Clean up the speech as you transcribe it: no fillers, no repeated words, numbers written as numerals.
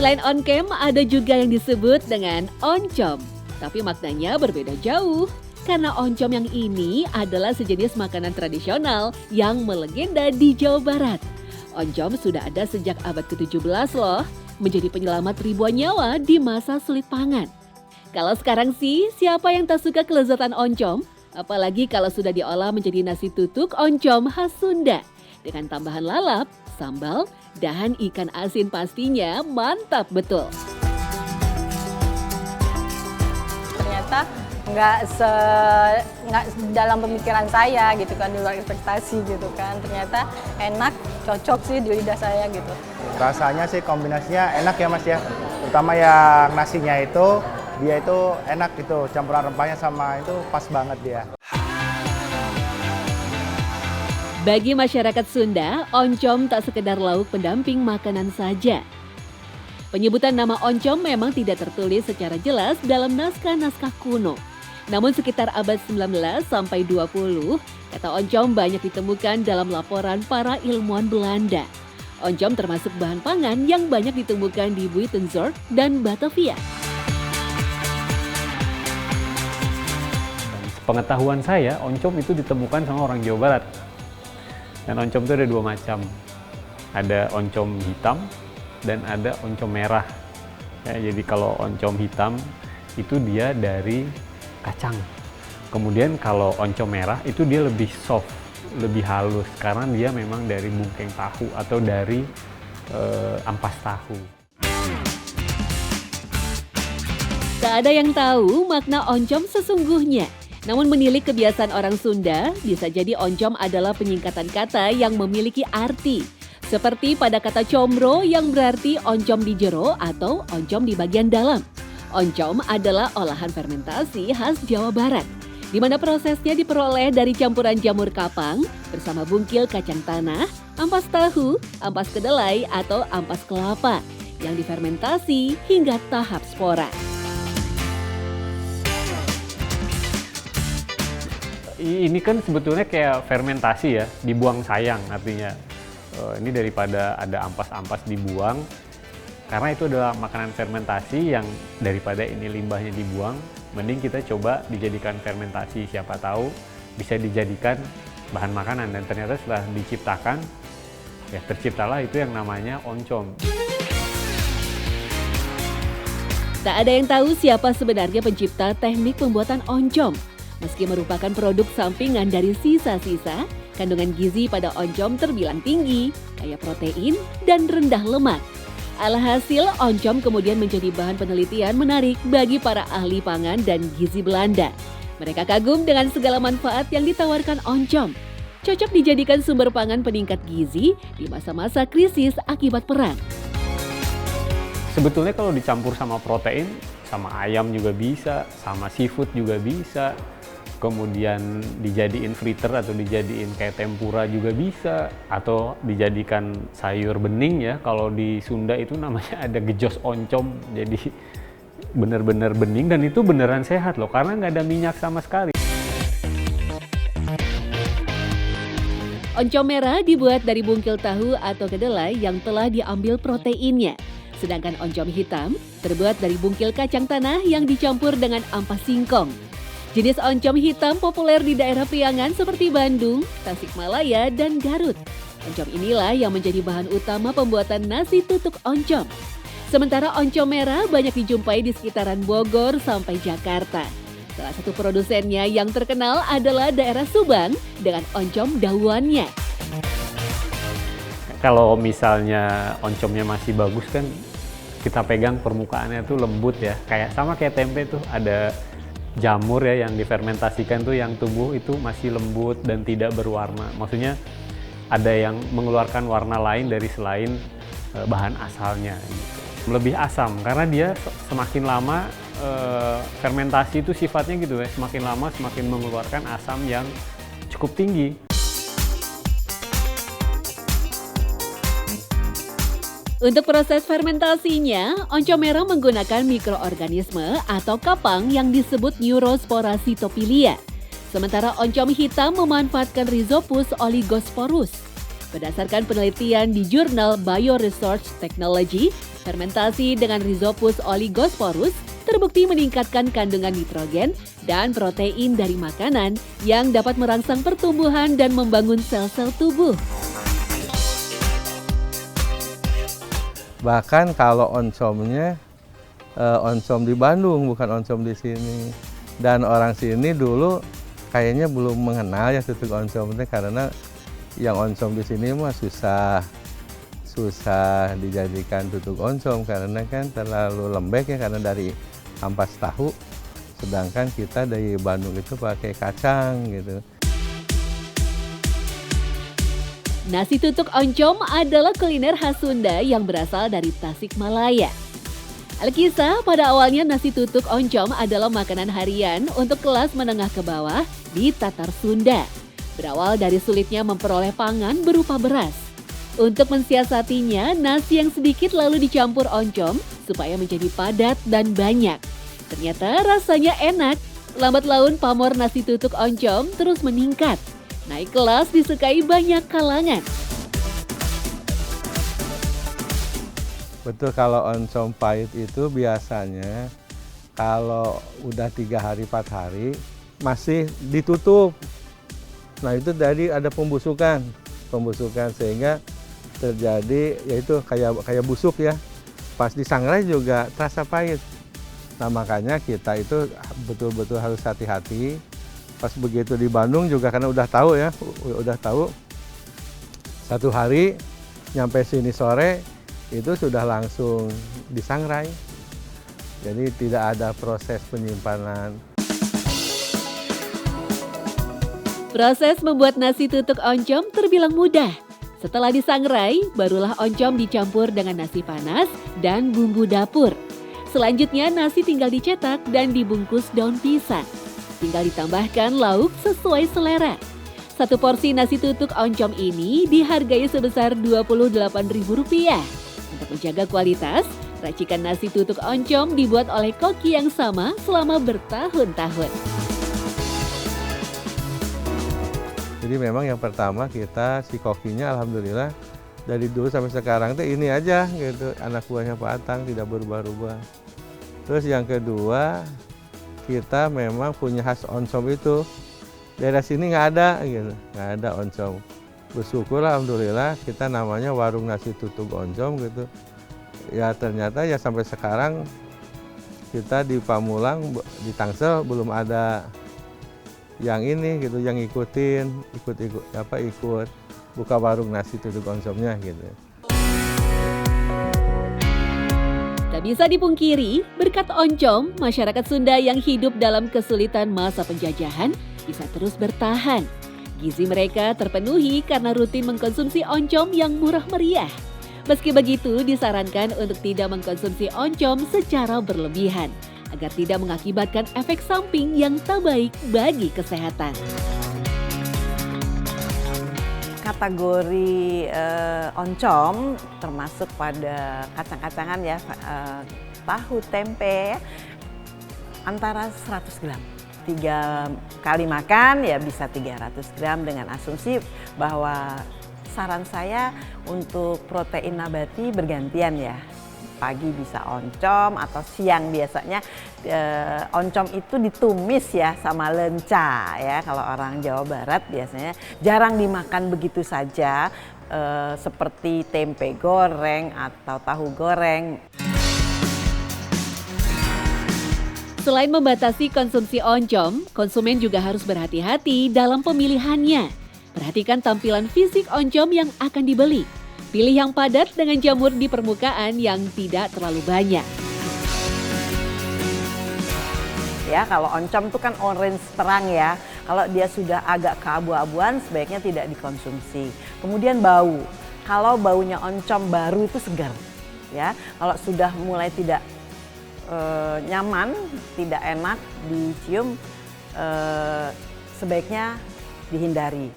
Selain oncom, ada juga yang disebut dengan oncom. Tapi maknanya berbeda jauh. Karena oncom yang ini adalah sejenis makanan tradisional yang melegenda di Jawa Barat. Oncom sudah ada sejak abad ke-17 loh, menjadi penyelamat ribuan nyawa di masa sulit pangan. Kalau sekarang sih, siapa yang tak suka kelezatan oncom? Apalagi kalau sudah diolah menjadi nasi tutuk oncom khas Sunda. Dengan tambahan lalap, sambal, dan ikan asin pastinya mantap betul. Ternyata nggak dalam pemikiran saya gitu kan, di luar ekspektasi gitu kan. Ternyata enak, cocok sih di lidah saya gitu. Rasanya sih kombinasinya enak ya Mas ya. Terutama yang nasinya itu, dia itu enak gitu, campuran rempahnya sama itu pas banget dia. Bagi masyarakat Sunda, oncom tak sekedar lauk pendamping makanan saja. Penyebutan nama oncom memang tidak tertulis secara jelas dalam naskah-naskah kuno. Namun sekitar abad 19 sampai 20, kata oncom banyak ditemukan dalam laporan para ilmuwan Belanda. Oncom termasuk bahan pangan yang banyak ditemukan di Buitenzorg dan Batavia. Pengetahuan saya, oncom itu ditemukan sama orang Jawa Barat. Dan oncom itu ada dua macam. Ada oncom hitam dan ada oncom merah. Ya, jadi kalau oncom hitam itu dia dari kacang. Kemudian kalau oncom merah itu dia lebih soft, lebih halus karena dia memang dari bungkeng tahu atau dari ampas tahu. Tak ada yang tahu makna oncom sesungguhnya. Namun menilik kebiasaan orang Sunda, bisa jadi oncom adalah penyingkatan kata yang memiliki arti. Seperti pada kata combro yang berarti oncom di jero atau oncom di bagian dalam. Oncom adalah olahan fermentasi khas Jawa Barat, di mana prosesnya diperoleh dari campuran jamur kapang bersama bungkil kacang tanah, ampas tahu, ampas kedelai atau ampas kelapa yang difermentasi hingga tahap spora. Ini kan sebetulnya kayak fermentasi ya, dibuang sayang artinya. Ini daripada ada ampas-ampas dibuang, karena itu adalah makanan fermentasi yang daripada ini limbahnya dibuang, mending kita coba dijadikan fermentasi. Siapa tahu bisa dijadikan bahan makanan dan ternyata setelah diciptakan, ya terciptalah itu yang namanya oncom. Tak ada yang tahu siapa sebenarnya pencipta teknik pembuatan oncom. Meski merupakan produk sampingan dari sisa-sisa, kandungan gizi pada oncom terbilang tinggi, kaya protein, dan rendah lemak. Alhasil, oncom kemudian menjadi bahan penelitian menarik bagi para ahli pangan dan gizi Belanda. Mereka kagum dengan segala manfaat yang ditawarkan oncom. Cocok dijadikan sumber pangan peningkat gizi di masa-masa krisis akibat perang. Sebetulnya kalau dicampur sama protein, sama ayam juga bisa, sama seafood juga bisa. Kemudian dijadiin fritter atau dijadiin kayak tempura juga bisa. Atau dijadikan sayur bening ya, kalau di Sunda itu namanya ada gejos oncom. Jadi bener-bener bening dan itu beneran sehat loh, karena nggak ada minyak sama sekali. Oncom merah dibuat dari bungkil tahu atau kedelai yang telah diambil proteinnya. Sedangkan oncom hitam terbuat dari bungkil kacang tanah yang dicampur dengan ampas singkong. Jenis oncom hitam populer di daerah Priangan seperti Bandung, Tasikmalaya, dan Garut. Oncom inilah yang menjadi bahan utama pembuatan nasi tutuk oncom. Sementara oncom merah banyak dijumpai di sekitaran Bogor sampai Jakarta. Salah satu produsennya yang terkenal adalah daerah Subang dengan oncom dawannya. Kalau misalnya oncomnya masih bagus kan, kita pegang permukaannya tuh lembut ya. Sama kayak tempe tuh ada jamur ya yang difermentasikan tuh yang tumbuh itu masih lembut dan tidak berwarna. Maksudnya ada yang mengeluarkan warna lain dari selain bahan asalnya gitu. Lebih asam karena dia semakin lama fermentasi itu sifatnya gitu ya, semakin lama semakin mengeluarkan asam yang cukup tinggi. Untuk proses fermentasinya, oncom merah menggunakan mikroorganisme atau kapang yang disebut Neurospora cytophilia. Sementara oncom hitam memanfaatkan Rhizopus oligosporus. Berdasarkan penelitian di jurnal Bioresearch Technology, Fermentasi dengan Rhizopus oligosporus terbukti meningkatkan kandungan nitrogen dan protein dari makanan yang dapat merangsang pertumbuhan dan membangun sel-sel tubuh. Bahkan kalau oncomnya, oncom di Bandung bukan oncom di sini. Dan orang sini dulu kayaknya belum mengenal ya tutuk oncom itu, karena yang oncom di sini mah susah dijadikan tutuk oncom karena kan terlalu lembek ya, karena dari ampas tahu, sedangkan kita dari Bandung itu pakai kacang gitu. Nasi tutuk oncom adalah kuliner khas Sunda yang berasal dari Tasikmalaya. Alkisah, pada awalnya nasi tutuk oncom adalah makanan harian untuk kelas menengah ke bawah di Tatar Sunda. Berawal dari sulitnya memperoleh pangan berupa beras. Untuk mensiasatinya, nasi yang sedikit lalu dicampur oncom supaya menjadi padat dan banyak. Ternyata rasanya enak. Lambat laun pamor nasi tutuk oncom terus meningkat. Naik kelas disukai banyak kalangan. Betul, kalau oncom pahit itu biasanya kalau udah 3 hari 4 hari masih ditutup. Nah itu tadi ada pembusukan sehingga terjadi yaitu kayak busuk ya. Pas disangrai juga terasa pahit. Nah makanya kita itu betul-betul harus hati-hati. Pas begitu di Bandung juga karena udah tahu 1 hari nyampe sini sore itu sudah langsung disangrai. Jadi tidak ada proses penyimpanan. Proses membuat nasi tutuk oncom terbilang mudah. Setelah disangrai, barulah oncom dicampur dengan nasi panas dan bumbu dapur. Selanjutnya nasi tinggal dicetak dan dibungkus daun pisang. Tinggal ditambahkan lauk sesuai selera. Satu porsi nasi tutuk oncom ini dihargai sebesar Rp28.000. Untuk menjaga kualitas, racikan nasi tutuk oncom dibuat oleh koki yang sama selama bertahun-tahun. Jadi memang yang pertama kita si kokinya alhamdulillah dari dulu sampai sekarang tuh ini aja gitu, anak buahnya Pak Atang tidak berubah-ubah. Terus yang kedua kita memang punya khas oncom itu, daerah sini nggak ada gitu, nggak ada oncom. Bersyukur alhamdulillah kita namanya warung nasi tutuk oncom gitu. Ya ternyata ya sampai sekarang kita di Pamulang, di Tangsel belum ada yang ini gitu, yang ikut buka warung nasi tutuk oncomnya gitu. Tak bisa dipungkiri, berkat oncom, masyarakat Sunda yang hidup dalam kesulitan masa penjajahan bisa terus bertahan. Gizi mereka terpenuhi karena rutin mengkonsumsi oncom yang murah meriah. Meski begitu, disarankan untuk tidak mengkonsumsi oncom secara berlebihan, agar tidak mengakibatkan efek samping yang tak baik bagi kesehatan. Kategori oncom termasuk pada kacang-kacangan ya, tahu, tempe, antara 100 gram. 3 kali makan ya bisa 300 gram dengan asumsi bahwa saran saya untuk protein nabati bergantian ya. Pagi bisa oncom atau siang biasanya oncom itu ditumis ya sama lenca ya. Kalau orang Jawa Barat biasanya jarang dimakan begitu saja seperti tempe goreng atau tahu goreng. Selain membatasi konsumsi oncom, konsumen juga harus berhati-hati dalam pemilihannya. Perhatikan tampilan fisik oncom yang akan dibeli. Pilih yang padat dengan jamur di permukaan yang tidak terlalu banyak. Ya, kalau oncom itu kan orange terang ya. Kalau dia sudah agak keabu-abuan sebaiknya tidak dikonsumsi. Kemudian bau. Kalau baunya oncom baru itu segar. Ya, kalau sudah mulai tidak nyaman, tidak enak dicium, sebaiknya dihindari.